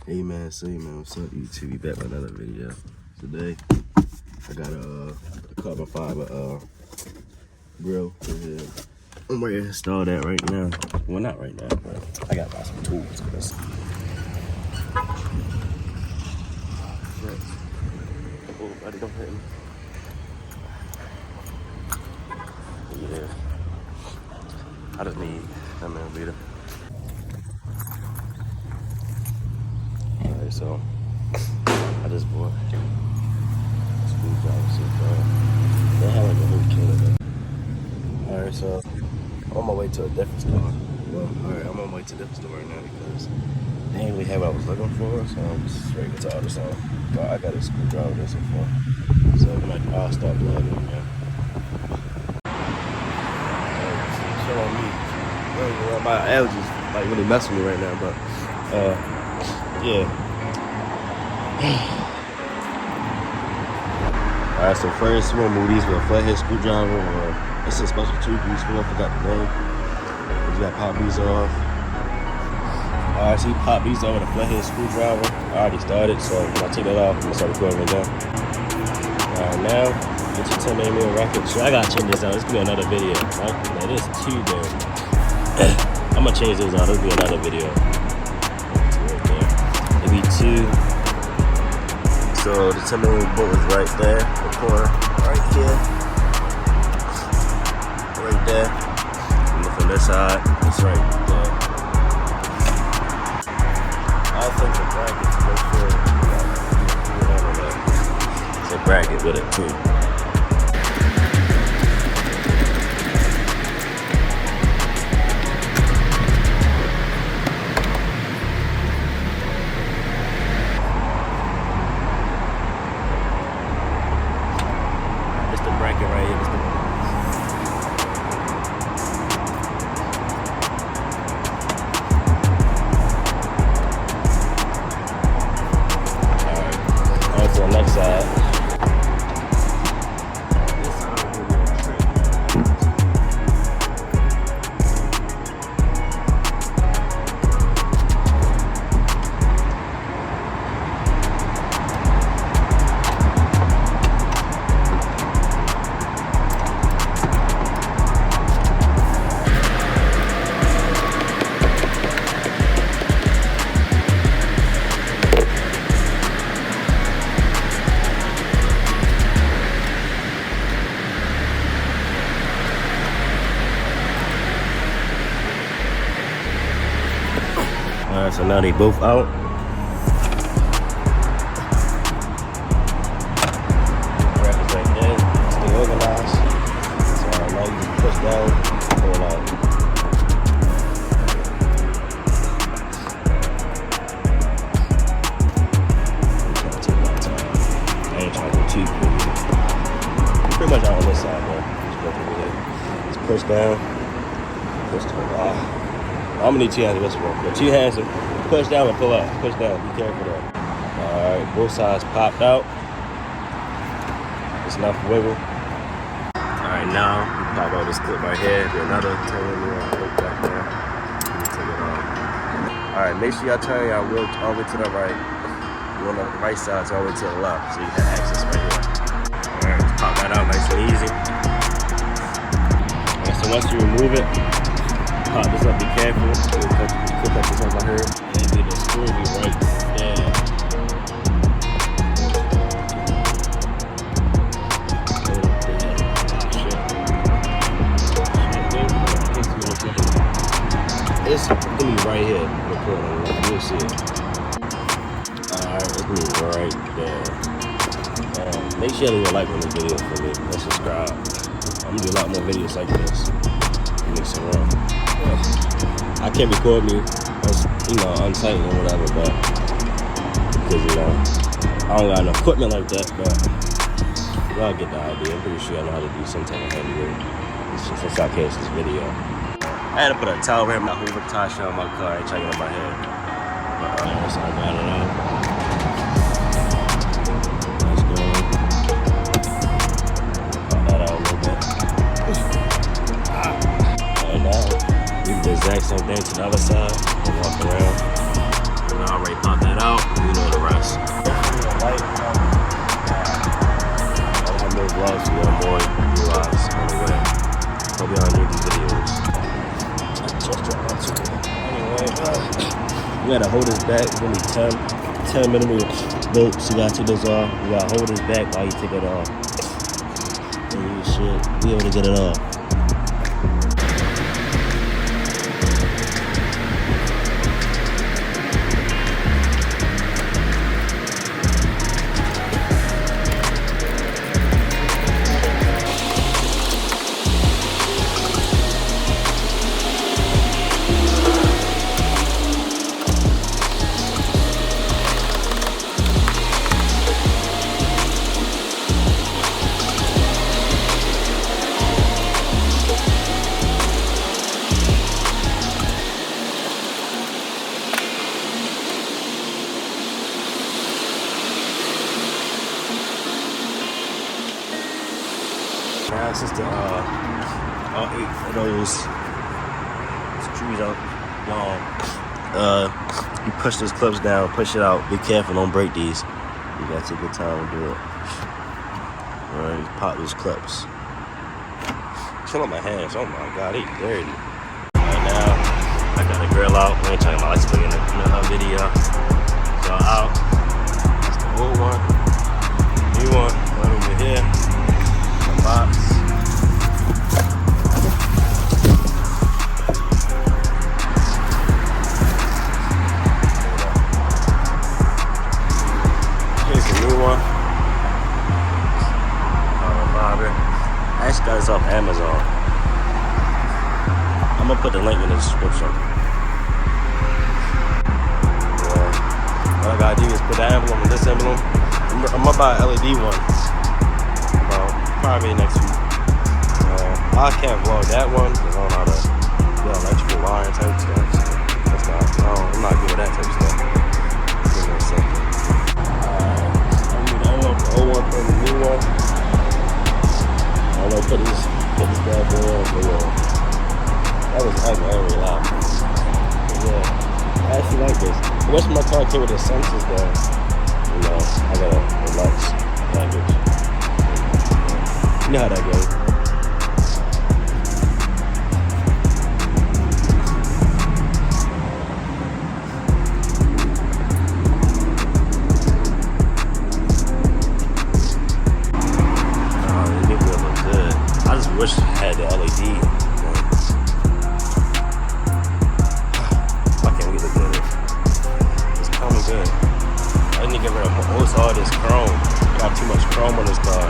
Hey man, say man, what's up YouTube? We back with another video. Today, I got a carbon fiber grill in here. I'm ready to install that right now. Well, not right now, but I gotta buy some tools for this. Oh, buddy, don't hit me. Yeah. I just need that millimeter. Alright, so I just bought a screwdriver so far. They have like a whole kit of it. Alright, so I'm on my way to a different store. Well, alright, I'm on my way to a different store right now because they ain't really have what I was looking for, so I'm just ready to tell this on. But I got a screwdriver there so far. So I'll start plugging in there. Show on me. My allergies like really messing with me right now, but yeah. Alright, so first we're gonna move these with a flathead screwdriver, or it's a special tube use for. I forgot the name. You gotta pop these off. Alright, so you pop these off with a flathead screwdriver. I already started, so when I take that off, I'm gonna start recording again. Alright, now get your 10mm rocket. So I gotta change this out. This could be another video. Right? Now, this is too dirty. I'm gonna change those out. This will be another video. Maybe two. So the 10mm bolt is right there, the corner, right here, right there. And from this side, it's right there. I think the bracket, make sure it's a bracket with it too. Next side. Alright, so now they both out. Brackets right there, stay organized. So now you can push down, pull it out. I'm trying to take my time. I ain't trying to go too quick. Pretty much out on this side, though. Just go through here. Just push down. Push to the bottom. I'm gonna need two hands to this one. But two hands to push down and pull out. Push down. Be careful though. Alright, both sides popped out. Just enough wiggle. Alright, now we pop out this clip right here. Do another 10mm clip back there. Let me take it off. Alright, make sure y'all turn y'all wheel all the way to the right. You want the right side all the way to the left so you have access right here. Alright, just pop that out nice and easy. Alright, so once you remove it, pop this up, be careful. Clip up this over here. And get the screw right there. It's gonna be right here. You'll see it. Alright, it's gonna be right there. Make sure you leave a like on the video for me and subscribe. I'm gonna do a lot more videos like this. Make some wrong. I can't record me, untight or whatever, but because I don't got enough equipment like that. But y'all get the idea. I'm pretty sure I know how to do some type of heavy weight. It's just since I catch this video. I had to put a towel around my Hoover Detaching on my car. I ain't trying to get on my head. But so I got it out. Let's go. Pop that out a little bit. And now we can do the exact same thing to the other side. Walk around. And I already popped that out. light. I have more vlogs for y'all, more vlogs on the way. Hope y'all enjoy these videos. I just dropped my chicken. Anyway, we gotta hold this back. It's only 10 millimeter bolts. You gotta take those off. You gotta hold this back while you take it off. And you should be able to get it off. Now it's just all 8 of those screws out long. You push those clips down, push it out. Be careful, don't break these. You gotta take your time to do it. Alright, pop those clips. Chill on my hands. Oh my god, they dirty. Right now, I got the grill out. I ain't talking about lights in the video. So out. That's the old one. New one. Right over here. Box. Here's the new one. Bobber. I actually got this off Amazon. I'm gonna put the link in the description. Yeah. All I gotta do is put that emblem and this emblem. I'm gonna buy an LED one. Probably next week. I can't vlog that one because I don't know how to do electrical wire type stuff. So that's not, I'm not good with that type of stuff. Give me a second. I'm gonna do the old one from the new one. I'm gonna put this bad boy on the wall. That was ugly, I ain't really loud. Yeah, I actually like this. I wish my car came with the sensors though. You know, I gotta relax package. You know how that goes. Oh, this new grill looks good. I just wish I had the LED. I can't get it good. It's coming good. I need to get rid of most all this chrome. Got too much chrome on this car.